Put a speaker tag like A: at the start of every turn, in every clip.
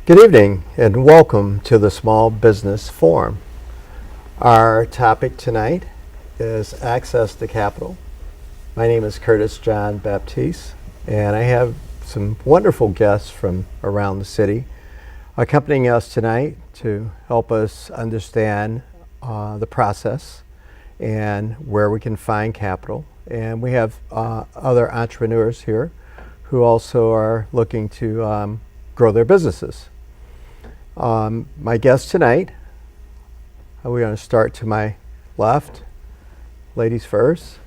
A: Good evening and welcome to the Small Business Forum. Our topic tonight is access to capital. My name is Curtis John Baptiste and I have some wonderful guests from around the city accompanying us tonight to help us understand the process and where we can find capital. And we have other entrepreneurs here who also are looking to grow their businesses. My guest tonight, we're going to start to my left. Ladies first.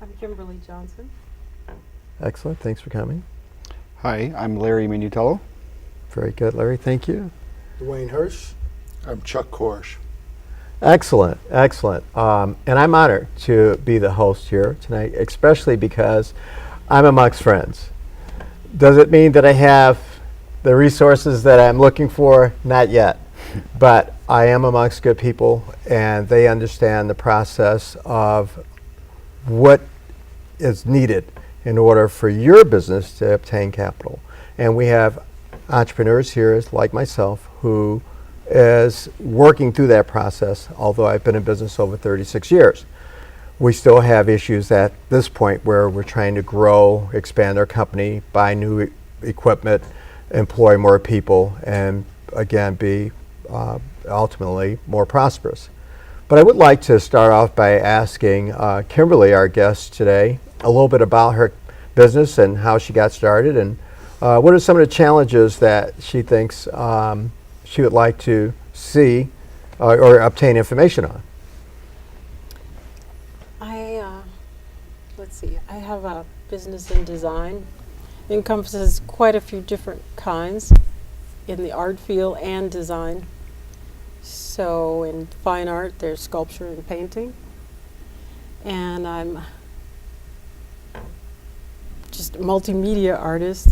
B: I'm Kimberly Johnson.
A: Excellent. Thanks for coming.
C: Hi, I'm Larry Minutello.
A: Very good, Larry. Thank you.
D: Dwayne Hirsch. I'm Chuck Korsch.
A: Excellent. Excellent. And I'm honored to be the host here tonight, especially because I'm amongst friends. Does it mean that I have the resources that I'm looking for? Not yet. But I am amongst good people, and they understand the process of what is needed in order for your business to obtain capital. And we have entrepreneurs here, like myself, who is working through that process, although I've been in business over 36 years. We still have issues at this point where we're trying to grow, expand our company, buy new equipment, employ more people, and again, be ultimately more prosperous. But I would like to start off by asking Kimberly, our guest today, a little bit about her business and how she got started, and what are some of the challenges that she thinks she would like to see or obtain information on.
B: Let's see, I have a business in design. It encompasses quite a few different kinds in the art field and design. So in fine art, there's sculpture and painting. And I'm just a multimedia artist,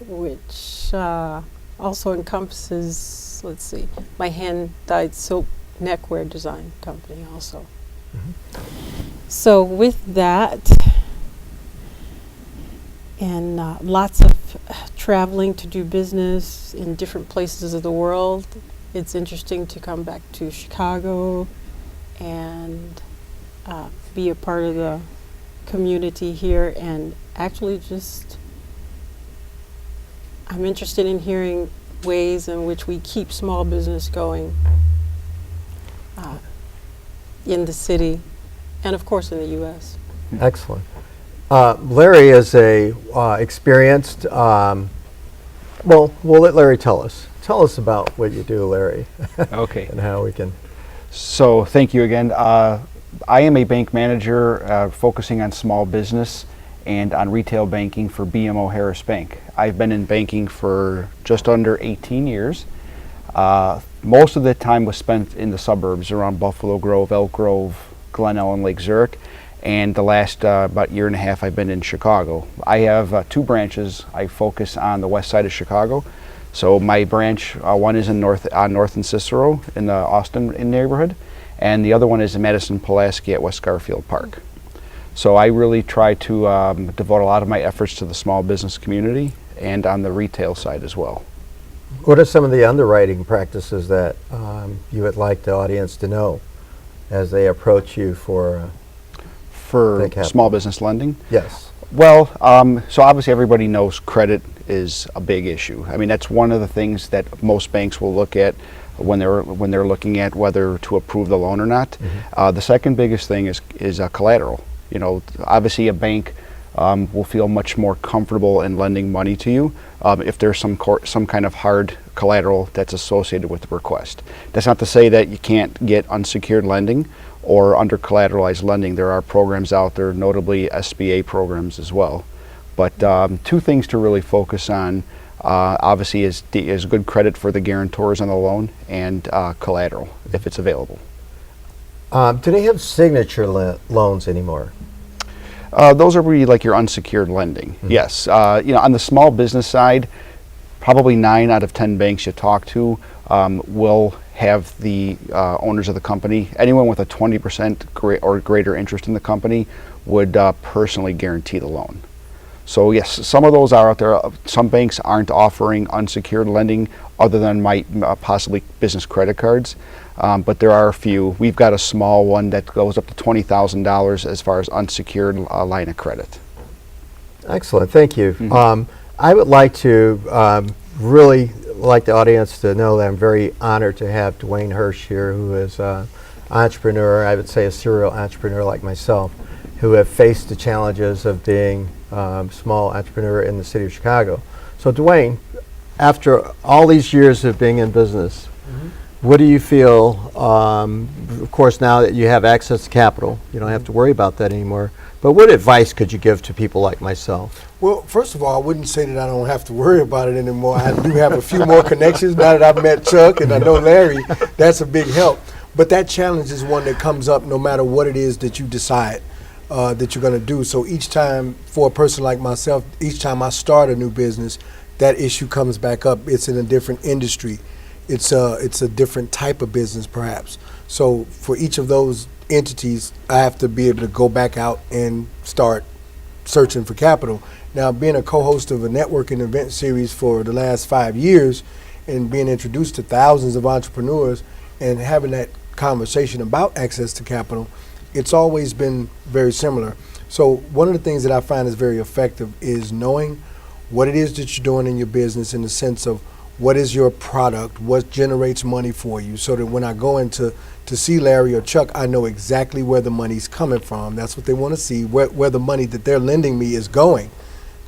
B: which also encompasses, let's see, my hand-dyed silk neckwear design company also. So with that, and lots of traveling to do business in different places of the world, it's interesting to come back to Chicago and be a part of the community here, and actually just I'm interested in hearing ways in which we keep small business going in the city and of course in the U.S.
A: Excellent. Larry is a experienced, well, we'll let Larry tell us. Tell us about what you do, Larry.
C: Okay.
A: And how we can.
C: So thank you again. I am a bank manager focusing on small business and on retail banking for BMO Harris Bank. I've been in banking for just under 18 years. Most of the time was spent in the suburbs around Buffalo Grove, Elk Grove, Glen Ellen, Lake Zurich, and the last about year and a half I've been in Chicago. I have two branches. I focus on the west side of Chicago. So my branch, one is in North and Cicero in the Austin neighborhood, and the other one is in Madison Pulaski at West Garfield Park. So I really try to devote a lot of my efforts to the small business community and on the retail side as well.
A: What are some of the underwriting practices that you would like the audience to know as they approach you for
C: small business lending?
A: Yes.
C: Well, so obviously everybody knows credit is a big issue. I mean, that's one of the things that most banks will look at when they're looking at whether to approve the loan or not. Mm-hmm. The second biggest thing is collateral. You know, obviously a bank will feel much more comfortable in lending money to you if there's some kind of hard collateral that's associated with the request. That's not to say that you can't get unsecured lending or under collateralized lending. There are programs out there, notably SBA programs as well. But two things to really focus on, obviously, is good credit for the guarantors on the loan and collateral, if it's available.
A: Do they have signature loans anymore?
C: Those are really like your unsecured lending. Mm-hmm. Yes. You know, on the small business side, probably 9 out of 10 banks you talk to will have the owners of the company. Anyone with a 20% or greater interest in the company would personally guarantee the loan. So yes, some of those are out there. Some banks aren't offering unsecured lending other than possibly business credit cards, but there are a few. We've got a small one that goes up to $20,000 as far as unsecured line of credit.
A: Excellent, thank you. I would like to really like the audience to know that I'm very honored to have Dwayne Hirsch here, who is an entrepreneur, I would say a serial entrepreneur like myself, who have faced the challenges of being small entrepreneur in the city of Chicago. So Dwayne, after all these years of being in business, what do you feel, of course now that you have access to capital, you don't have to worry about that anymore, but what advice could you give to people like myself?
D: Well, first of all, I wouldn't say that I don't have to worry about it anymore. I do have a few more connections now that I've met Chuck and I know Larry. That's a big help. But that challenge is one that comes up no matter what it is that you decide that you're going to do. So each time, for a person like myself, each time I start a new business, that issue comes back up. It's in a different industry. It's a different type of business, perhaps. So for each of those entities, I have to be able to go back out and start searching for capital. Now, being a co-host of a networking event series for the last 5 years and being introduced to thousands of entrepreneurs and having that conversation about access to capital, it's always been very similar. So one of the things that I find is very effective is knowing what it is that you're doing in your business in the sense of what is your product, what generates money for you, so that when I go into to see Larry or Chuck, I know exactly where the money's coming from. That's what they want to see, where the money that they're lending me is going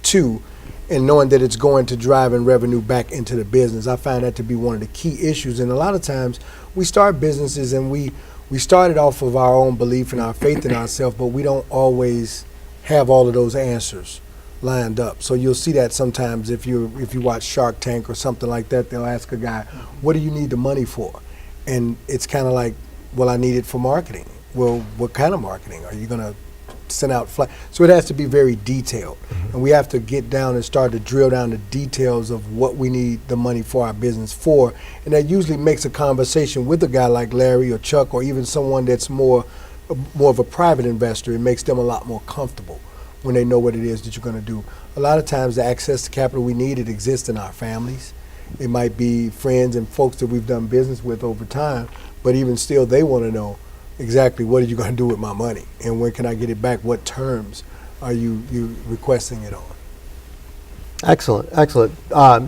D: to, and knowing that it's going to drive in revenue back into the business. I find that to be one of the key issues. And a lot of times we start businesses and we started off of our own belief and our faith in ourselves, but we don't always have all of those answers lined up. So you'll see that sometimes if you watch Shark Tank or something like that, they'll ask a guy, what do you need the money for? And it's kind of like, well, I need it for marketing. Well, what kind of marketing? Are you going to send out flyers? So it has to be very detailed. And we have to get down and start to drill down the details of what we need the money for our business for. And that usually makes a conversation with a guy like Larry or Chuck or even someone that's more of a private investor. It makes them a lot more comfortable when they know what it is that you're going to do. A lot of times the access to capital we need, it exists in our families. It might be friends and folks that we've done business with over time, but even still they want to know exactly what are you going to do with my money and when can I get it back? What terms are you requesting it on?
A: Excellent, excellent.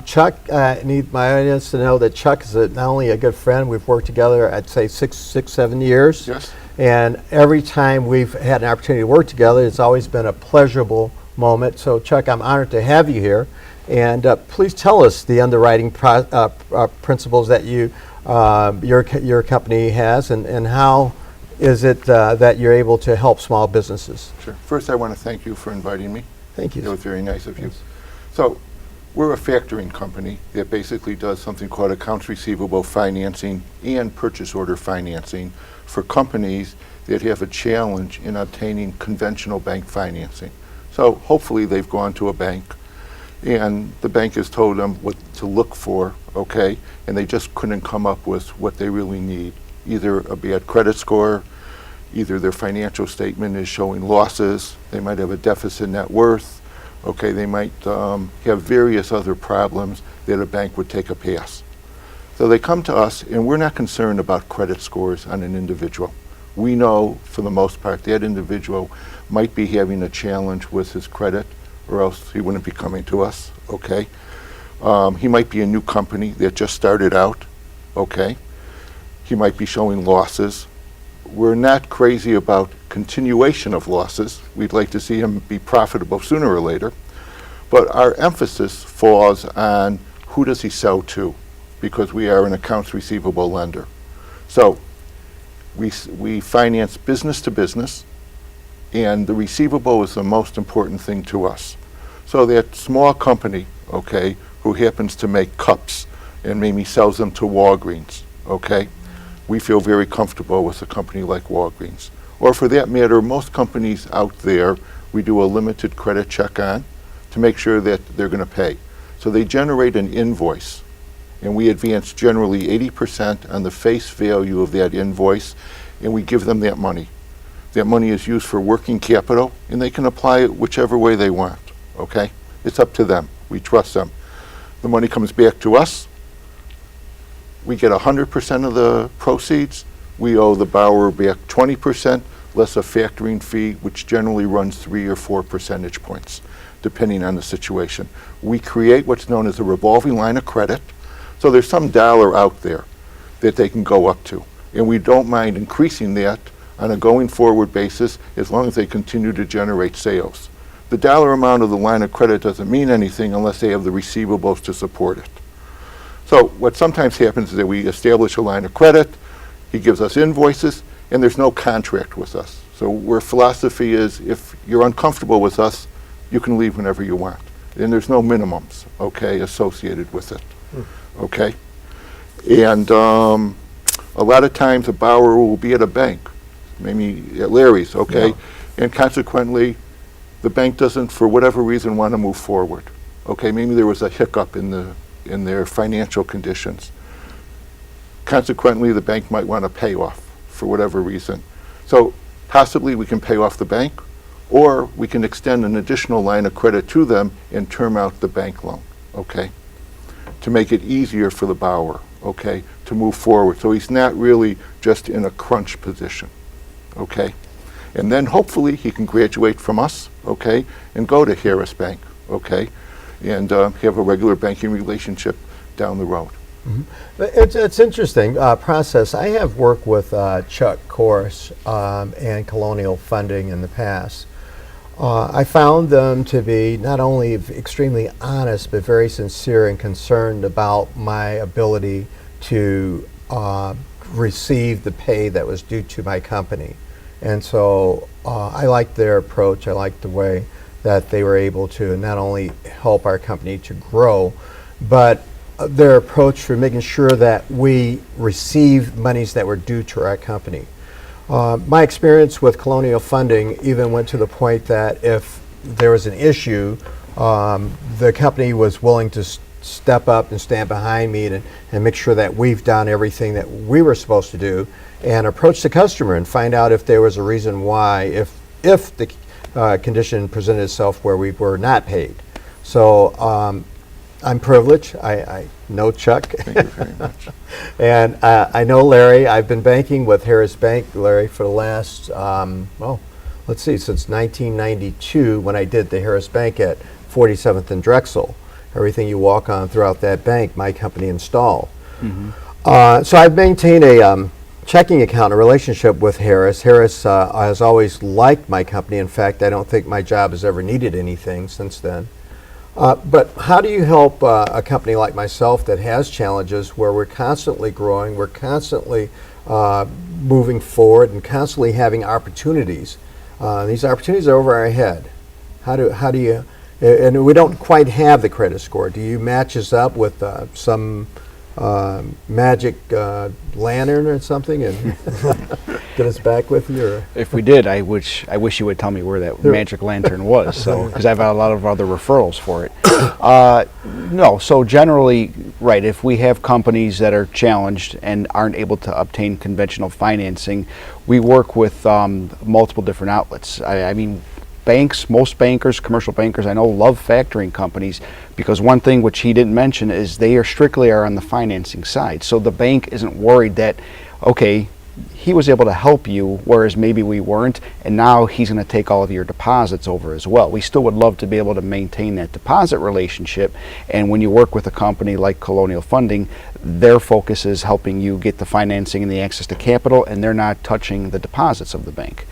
A: Chuck, I need my audience to know that Chuck is not only a good friend, we've worked together, I'd say 7 years.
D: Yes.
A: And every time we've had an opportunity to work together, it's always been a pleasurable moment. So Chuck, I'm honored to have you here. And please tell us the underwriting principles that your company has and how is it that you're able to help small businesses?
E: Sure. First, I want to thank you for inviting me.
A: Thank you.
E: It was very nice of you.
A: Yes.
E: So, we're a factoring company that basically does something called accounts receivable financing and purchase order financing for companies that have a challenge in obtaining conventional bank financing. So, hopefully they've gone to a bank and the bank has told them what to look for, okay, and they just couldn't come up with what they really need. Either a bad credit score, either their financial statement is showing losses, they might have a deficit net worth, okay, they might have various other problems that a bank would take a pass. So they come to us and we're not concerned about credit scores on an individual. We know for the most part that individual might be having a challenge with his credit or else he wouldn't be coming to us, okay? He might be a new company that just started out, okay? He might be showing losses. We're not crazy about continuation of losses. We'd like to see him be profitable sooner or later. But our emphasis falls on who does he sell to, because we are an accounts receivable lender. So we finance business to business, and the receivable is the most important thing to us. So that small company, okay, who happens to make cups and maybe sells them to Walgreens, okay, we feel very comfortable with a company like Walgreens. Or for that matter, most companies out there, we do a limited credit check on to make sure that they're going to pay. So they generate an invoice, and we advance generally 80% on the face value of that invoice, and we give them that money. That money is used for working capital, and they can apply it whichever way they want, okay? It's up to them. We trust them. The money comes back to us. We get 100% of the proceeds. We owe the borrower back 20%, less a factoring fee, which generally runs 3 or 4 percentage points, depending on the situation. We create what's known as a revolving line of credit. So there's some dollar out there that they can go up to. And we don't mind increasing that on a going forward basis as long as they continue to generate sales. The dollar amount of the line of credit doesn't mean anything unless they have the receivables to support it. So what sometimes happens is that we establish a line of credit, he gives us invoices, and there's no contract with us. So our philosophy is if you're uncomfortable with us, you can leave whenever you want. And there's no minimums, okay, associated with it, okay? And a lot of times a borrower will be at a bank, maybe at Larry's, okay?
D: Yeah.
E: And consequently, the bank doesn't, for whatever reason, want to move forward. Okay, maybe there was a hiccup in their financial conditions. Consequently, the bank might want to pay off for whatever reason. So possibly we can pay off the bank, or we can extend an additional line of credit to them and term out the bank loan, okay? To make it easier for the borrower, okay, to move forward. So he's not really just in a crunch position, okay? And then hopefully he can graduate from us, okay, and go to Harris Bank, okay, and have a regular banking relationship down the road.
A: It's interesting process. I have worked with Chuck Kors and Colonial Funding in the past. I found them to be not only extremely honest, but very sincere and concerned about my ability to receive the pay that was due to my company. And so I liked their approach. I liked the way that they were able to not only help our company to grow, but their approach for making sure that we receive monies that were due to our company. My experience with Colonial Funding even went to the point that if there was an issue, the company was willing to step up and stand behind me and make sure that we've done everything that we were supposed to do and approach the customer and find out if there was a reason why, if the condition presented itself where we were not paid. So I'm privileged. I know Chuck.
E: Thank you very much.
A: And I know Larry. I've been banking with Harris Bank, Larry, for the last, let's see, since 1992 when I did the Harris Bank at 47th and Drexel. Everything you walk on throughout that bank, my company installed. So I've maintained a checking account, a relationship with Harris. Harris has always liked my company. In fact, I don't think my job has ever needed anything since then. But how do you help a company like myself that has challenges where we're constantly growing, we're constantly moving forward and constantly having opportunities? These opportunities are over our head. How do you, and we don't quite have the credit score. Do you match us up with some magic lantern or something and get us back with you? Or?
C: If we did, I wish you would tell me where that magic lantern was, so because I've had a lot of other referrals for it. No, so generally, right, if we have companies that are challenged and aren't able to obtain conventional financing, we work with multiple different outlets. I mean, banks, most bankers, commercial bankers I know love factoring companies because one thing which he didn't mention is they are strictly on the financing side. So the bank isn't worried that, okay, he was able to help you, whereas maybe we weren't, and now he's going to take all of your deposits over as well. We still would love to be able to maintain that deposit relationship, and when you work with a company like Colonial Funding, their focus is helping you get the financing and the access to capital, and they're not touching the deposits of the bank.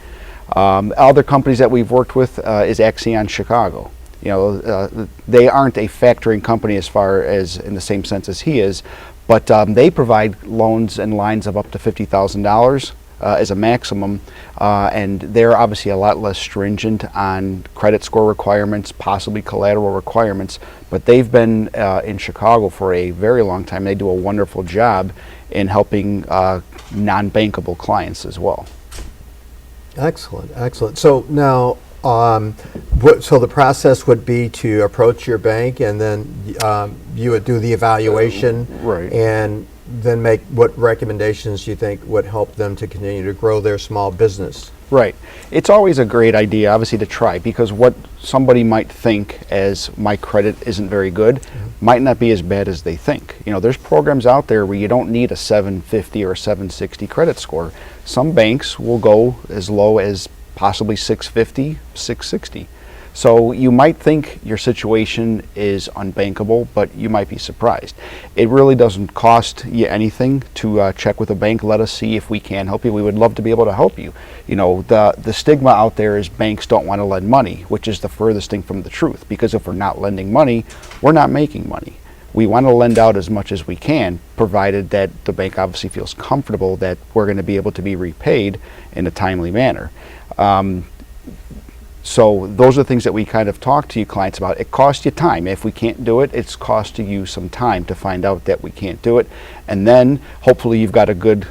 C: Other companies that we've worked with is Axion Chicago. You know, they aren't a factoring company as far as in the same sense as he is, but they provide loans and lines of up to $50,000 as a maximum, and they're obviously a lot less stringent on credit score requirements, possibly collateral requirements, but they've been in Chicago for a very long time. They do a wonderful job in helping non-bankable clients as well.
A: Excellent, excellent. So now, so the process would be to approach your bank, and then you would do the evaluation,
C: Right.
A: and then make what recommendations you think would help them to continue to grow their small business.
C: Right. It's always a great idea, obviously, to try, because what somebody might think as my credit isn't very good might not be as bad as they think. You know, there's programs out there where you don't need a 750 or a 760 credit score. Some banks will go as low as possibly 650, 660. So you might think your situation is unbankable, but you might be surprised. It really doesn't cost you anything to check with a bank. Let us see if we can help you. We would love to be able to help you. You know, the stigma out there is banks don't want to lend money, which is the furthest thing from the truth. Because if we're not lending money, we're not making money. We want to lend out as much as we can, provided that the bank obviously feels comfortable that we're going to be able to be repaid in a timely manner. So those are things that we kind of talk to you clients about. It costs you time. If we can't do it, it's costing you some time to find out that we can't do it. And then hopefully you've got a good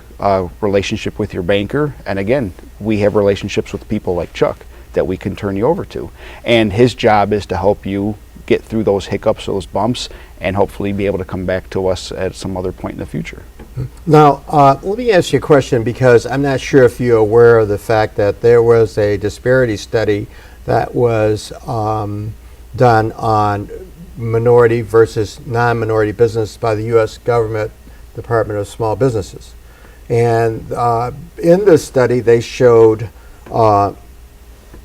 C: relationship with your banker. And again, we have relationships with people like Chuck that we can turn you over to. And his job is to help you get through those hiccups, those bumps, and hopefully be able to come back to us at some other point in the future.
A: Now, let me ask you a question, because I'm not sure if you're aware of the fact that there was a disparity study that was done on minority versus non-minority business by the U.S. government Department of Small Businesses. And in this study, they showed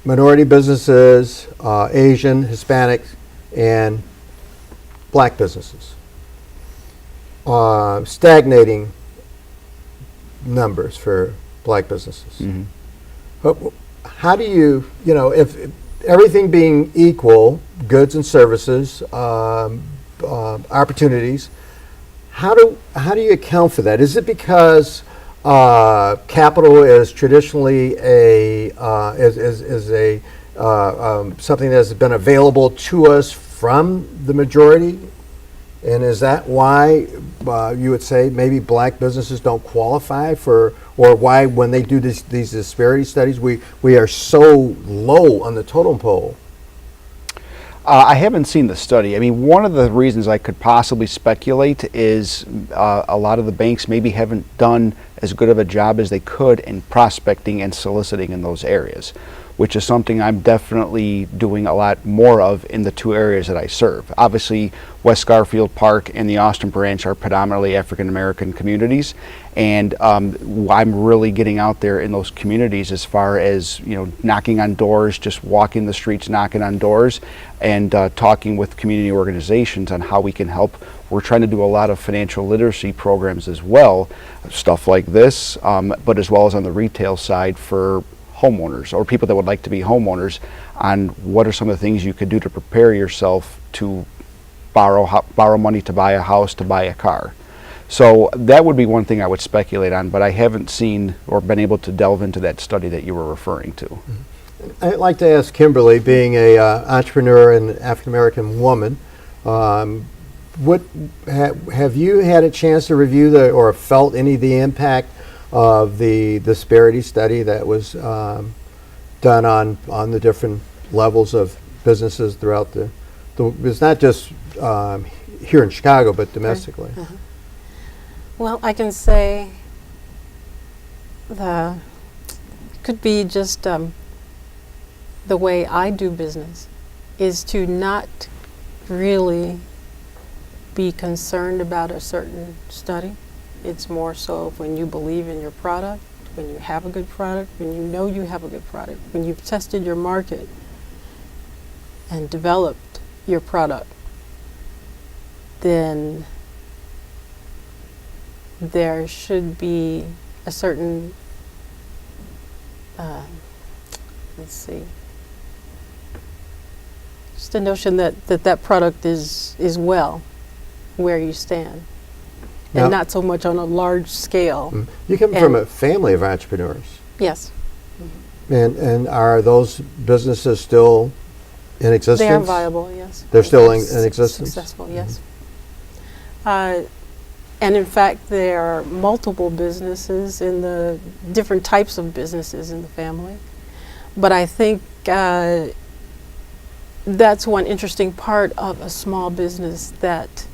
A: minority businesses, Asian, Hispanic, and black businesses. Stagnating numbers for black businesses.
C: Mm-hmm.
A: But how do you know, if everything being equal, goods and services, opportunities, how do you account for that? Is it because capital is traditionally something that has been available to us from the majority? And is that why you would say maybe black businesses don't qualify for, or why when they do these disparity studies, we are so low on the totem pole?
C: I haven't seen the study. I mean, one of the reasons I could possibly speculate is a lot of the banks maybe haven't done as good of a job as they could in prospecting and soliciting in those areas, which is something I'm definitely doing a lot more of in the two areas that I serve. Obviously, West Garfield Park and the Austin branch are predominantly African American communities, and I'm really getting out there in those communities as far as, you know, knocking on doors, just walking the streets, knocking on doors, and talking with community organizations on how we can help. We're trying to do a lot of financial literacy programs as well, stuff like this, but as well as on the retail side for homeowners or people that would like to be homeowners, on what are some of the things you could do to prepare yourself to borrow money to buy a house, to buy a car. So that would be one thing I would speculate on, but I haven't seen or been able to delve into that study that you were referring to.
A: I'd like to ask Kimberly, being a entrepreneur and African American woman, what have you had a chance to review or felt any of the impact of the disparity study that was done on the different levels of businesses throughout it's not just here in Chicago, but domestically?
B: Uh-huh. Well, I can say could be just the way I do business is to not really be concerned about a certain study. It's more so when you believe in your product, when you have a good product, when you know you have a good product, when you've tested your market and developed your product, then there should be a certain, just a notion that product is well where you stand.
A: Now,
B: and not so much on a large scale.
A: You come from a family of entrepreneurs.
B: Yes.
A: And are those businesses still in existence?
B: They are viable, yes.
A: They're still in existence?
B: Successful, yes. And in fact, there are multiple businesses in the different types of businesses in the family. But I think that's one interesting part of a small business, that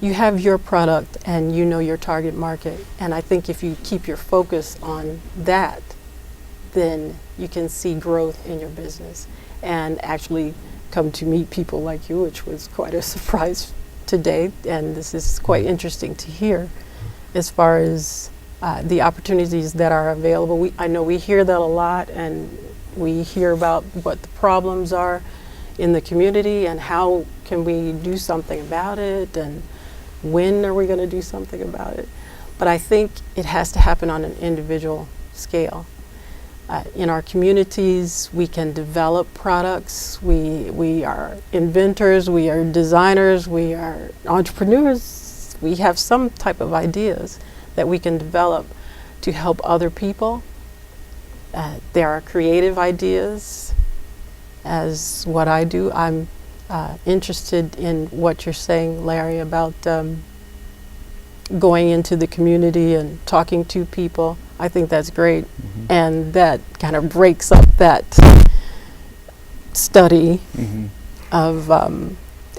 B: you have your product and you know your target market. And I think if you keep your focus on that, then you can see growth in your business and actually come to meet people like you, which was quite a surprise today. And this is quite interesting to hear as far as the opportunities that are available. I know we hear that a lot, and we hear about what the problems are in the community and how can we do something about it and when are we going to do something about it. But I think it has to happen on an individual scale. In our communities, we can develop products. We are inventors, we are designers, we are entrepreneurs. We have some type of ideas that we can develop to help other people. There are creative ideas, as what I do. I'm interested in what you're saying, Larry, about going into the community and talking to people. I think that's great.
C: Mm-hmm.
B: And that kind of breaks up that study
C: Mm-hmm.
B: of,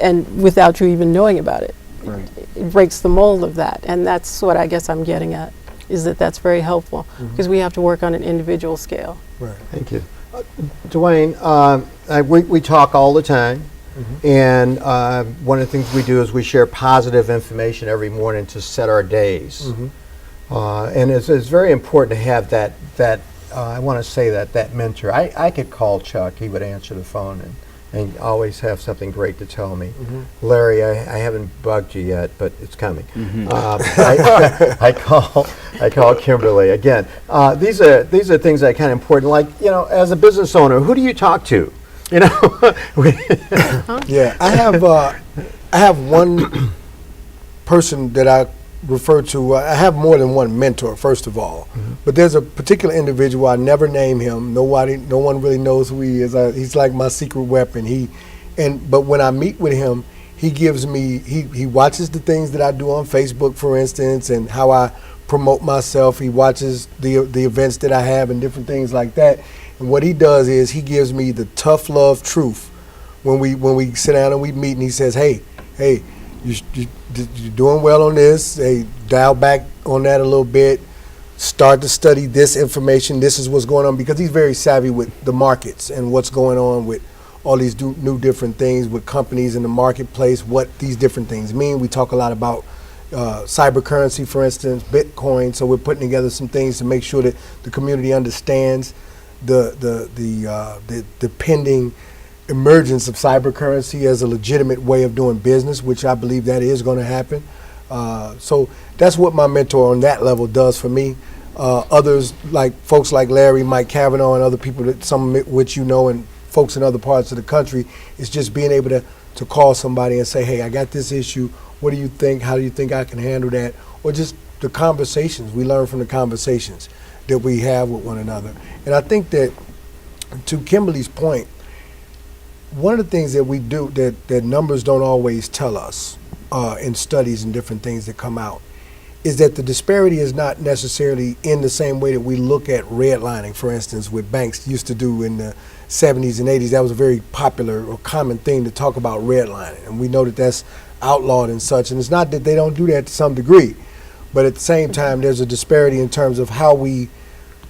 B: and without you even knowing about it.
C: Right.
B: It breaks the mold of that. And that's what I guess I'm getting at, is that that's very helpful, because we have to work on an individual scale.
D: Right.
A: Thank you. Dwayne, we talk all the time, and one of the things we do is we share positive information every morning to set our days. And it's very important to have that I want to say that mentor. I could call Chuck, he would answer the phone and always have something great to tell me. Larry, I haven't bugged you yet, but it's coming. I call Kimberly again. These are things that are kind of important. Like, as a business owner, who do you talk to?
D: Yeah, I have one person that I refer to. I have more than one mentor, first of all, but there's a particular individual. I never name him. No one really knows who he is. He's like my secret weapon. But when I meet with him, he gives me. He watches the things that I do on Facebook, for instance, and how I promote myself. He watches the events that I have and different things like that. And what he does is he gives me the tough love truth when we sit down and we meet, and he says, hey, you're doing well on this. Hey, dial back on that a little bit. Start to study this information. This is what's going on, because he's very savvy with the markets and what's going on with all these new different things with companies in the marketplace, what these different things mean. We talk a lot about cyber currency, for instance, Bitcoin. So we're putting together some things to make sure that the community understands the pending emergence of cyber currency as a legitimate way of doing business, which I believe that is going to happen. So that's what my mentor on that level does for me. Others, like folks like Larry, Mike Cavanaugh, and other people that some of which and folks in other parts of the country, is just being able to call somebody and say, hey, I got this issue. What do you think? How do you think I can handle that? Or just the conversations. We learn from the conversations that we have with one another. And I think that, to Kimberly's point, one of the things that we do that numbers don't always tell us in studies and different things that come out is that the disparity is not necessarily in the same way that we look at redlining, for instance, what banks used to do in the 70s and 80s. That was a very popular or common thing to talk about redlining. And we know that that's outlawed and such. And it's not that they don't do that to some degree, but at the same time, there's a disparity in terms of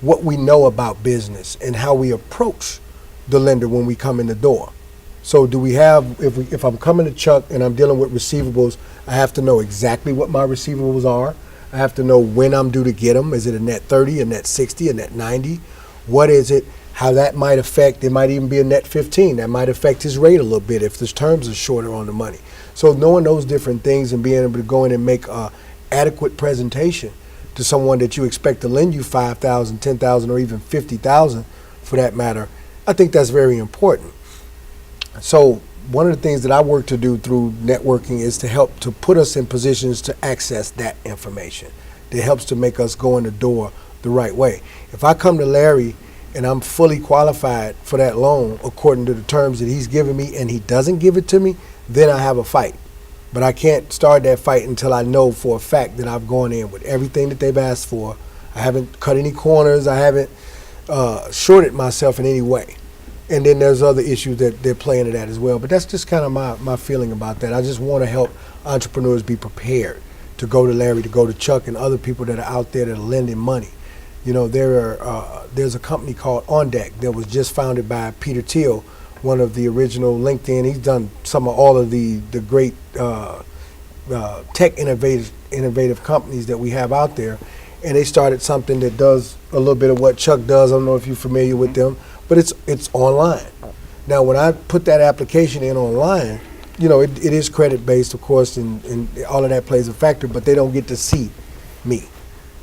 D: what we know about business and how we approach the lender when we come in the door. So do we have, if I'm coming to Chuck and I'm dealing with receivables, I have to know exactly what my receivables are. I have to know when I'm due to get them. Is it a net 30, a net 60, a net 90? What is it? How that might affect, it might even be a net 15. That might affect his rate a little bit if the terms are shorter on the money. So knowing those different things and being able to go in and make a adequate presentation to someone that you expect to lend you $5,000, $10,000, or even $50,000 for that matter, I think that's very important. So one of the things that I work to do through networking is to help to put us in positions to access that information. That helps to make us go in the door the right way. If I come to Larry and I'm fully qualified for that loan according to the terms that he's giving me, and he doesn't give it to me, then I have a fight. But I can't start that fight until I know for a fact that I've gone in with everything that they've asked for. I haven't cut any corners. I haven't shorted myself in any way. And then there's other issues that they're playing into that as well. But that's just kind of my feeling about that. I just want to help entrepreneurs be prepared to go to Larry, to go to Chuck, and other people that are out there that are lending money. You know, there's a company called On Deck that was just founded by Peter Thiel, one of the original LinkedIn. He's done some of all of the great tech innovative companies that we have out there. And they started something that does a little bit of what Chuck does. I don't know if you're familiar with them, but it's online. Now, when I put that application in online, you know, it is credit-based, of course, and all of that plays a factor, but they don't get to see me.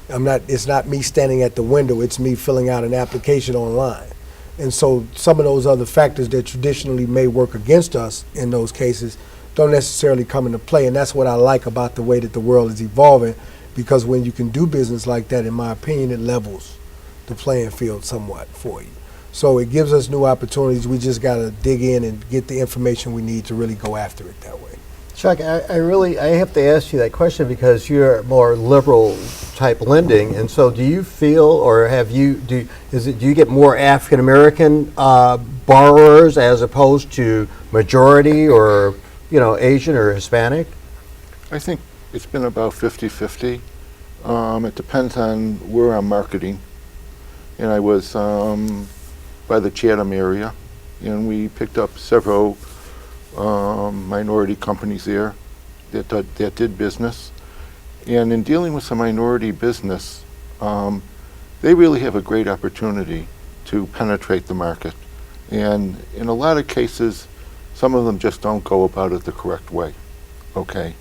D: It's not me standing at the window, it's me filling out an application online. And so some of those other factors that traditionally may work against us in those cases don't necessarily come into play, and that's what I like about the way that the world is evolving, because when you can do business like that, in my opinion, it levels the playing field somewhat for you. So it gives us new opportunities. We just got to dig in and get the information we need to really go after it that way.
A: Chuck, I have to ask you that question because you're more liberal type lending, and so do you feel, or do you get more African American borrowers as opposed to majority or Asian or Hispanic?
E: I think it's been about 50-50. It depends on where I'm marketing. And I was by the Chatham area, and we picked up several minority companies there that did business. And in dealing with some minority business, they really have a great opportunity to penetrate the market. And in a lot of cases, some of them just don't go about it the correct way, okay?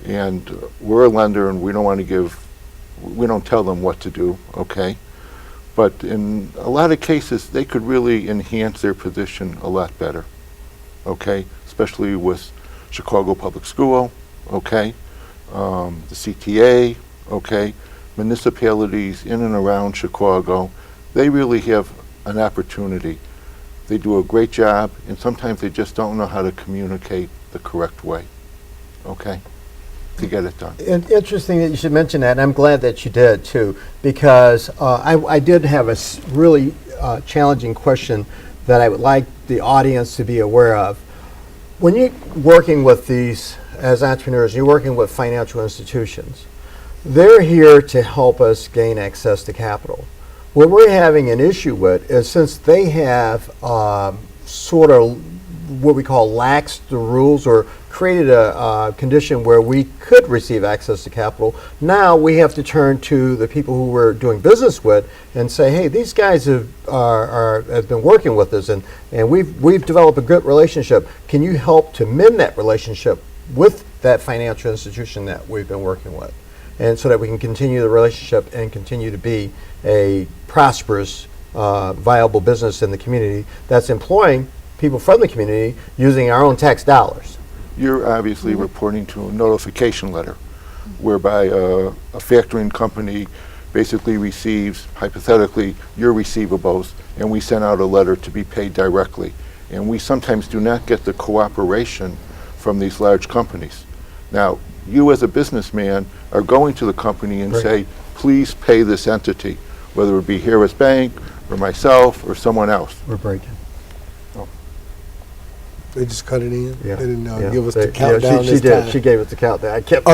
E: And we're a lender, and we don't tell them what to do, okay? But in a lot of cases, they could really enhance their position a lot better, okay? Especially with Chicago Public School, okay? The CTA, okay? Municipalities in and around Chicago, they really have an opportunity. They do a great job, and sometimes they just don't know how to communicate the correct way, okay, to get it done.
A: Interesting that you should mention that, and I'm glad that you did too, because I did have a really challenging question that I would like the audience to be aware of. When you're working with these, as entrepreneurs, you're working with financial institutions, they're here to help us gain access to capital. What we're having an issue with is, since they have sort of what we call laxed the rules or created a condition where we could receive access to capital, now we have to turn to the people who we're doing business with and say, hey, these guys have been working with us, and we've developed a good relationship. Can you help to mend that relationship with that financial institution that we've been working with? And so that we can continue the relationship and continue to be a prosperous, viable business in the community that's employing people from the community using our own tax dollars.
E: You're obviously reporting to a notification letter whereby a factoring company basically receives, hypothetically, your receivables, and we send out a letter to be paid directly. And we sometimes do not get the cooperation from these large companies. Now, you as a businessman are going to the company and say, please pay this entity, whether it be Harris Bank or myself or someone else.
A: We're breaking.
D: They just cut it in.
A: Yeah.
D: They didn't
A: Yeah.
D: give us
A: They-
D: the countdown
A: she
D: this
A: did.
D: time.
A: She gave us the countdown. I kept.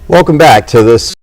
A: Welcome back to this